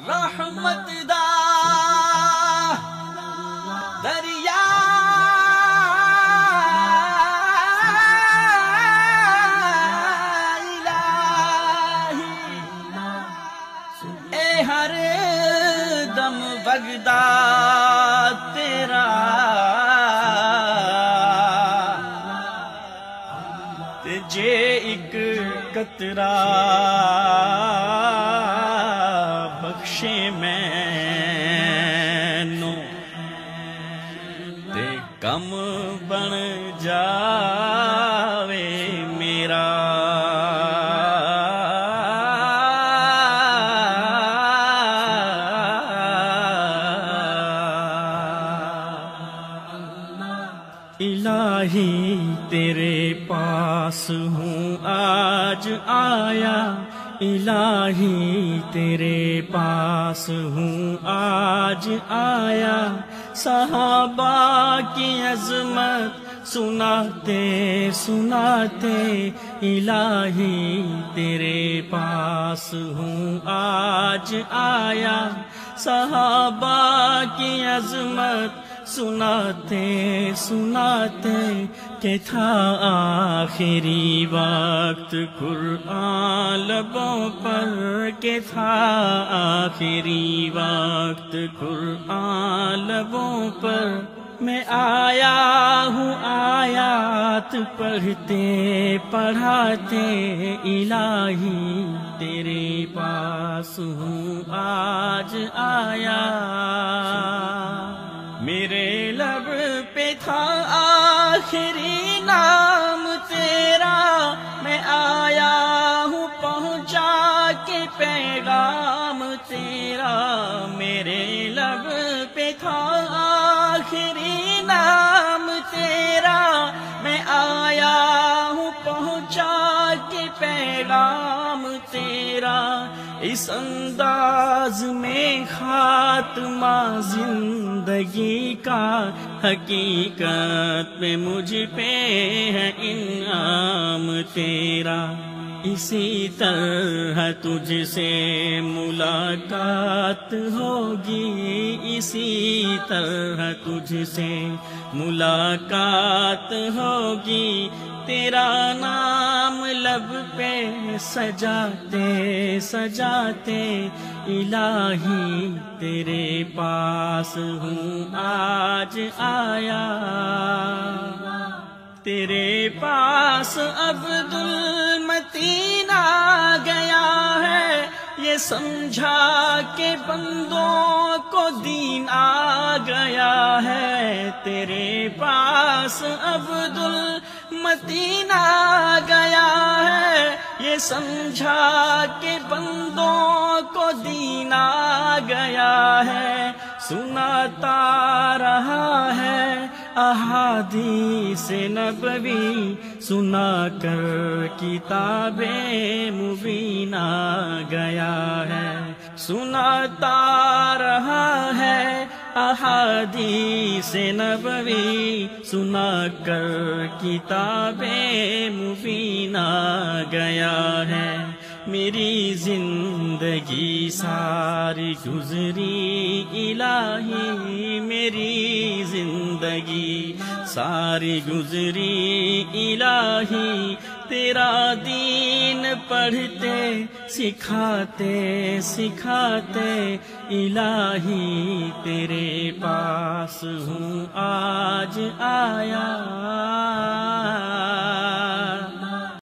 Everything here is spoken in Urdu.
رحمت دا دریا الہی اے ہر دم وگدا تیرا تے جے ایک قطرہ بخشے مینوں تے کم بن جاوے میرا الہی تیرے پاس ہوں آج آیا الہی تیرے پاس ہوں آج آیا صحابہ کی عظمت سناتے سناتے الہی تیرے پاس ہوں آج آیا صحابہ کی عظمت سناتے سناتے کہ تھا آخری وقت قرآن لبوں پر کہ تھا آخری وقت قرآن لبوں پر میں آیا ہوں آیات پڑھتے پڑھاتے الہی تیرے پاس ہوں آج آیا میرے لب پہ تھا آخری نام تیرا میں آیا ہوں پہنچا کے پیغام تیرا میرے لب پہ تھا آخری نام تیرا میں آیا ہوں پہنچا کے پیغام تیرا اس انداز میں خاتمہ زندگی کا حقیقت میں مجھ پہ ہے انعام تیرا اسی طرح تجھ سے ملاقات ہوگی اسی طرح تجھ سے ملاقات ہوگی تیرا نام لب پہ سجاتے سجاتے الہی تیرے پاس ہوں آج آیا تیرے پاس عبد المتین آ گیا ہے یہ سمجھا کہ بندوں کو دین آ گیا ہے تیرے پاس عبد المتین آ گیا ہے یہ سمجھا کہ بندوں کو دین آ گیا ہے سناتا رہا ہے احادیث نبوی سنا کر کتاب مبین آ گیا ہے سناتا رہا ہے احادیث نبوی سنا کر کتاب مبین آ گیا ہے میری زندگی ساری گزری الہی میری زندگی ساری گزری الہی تیرا دین پڑھتے سکھاتے سکھاتے الہی تیرے پاس ہوں آج آیا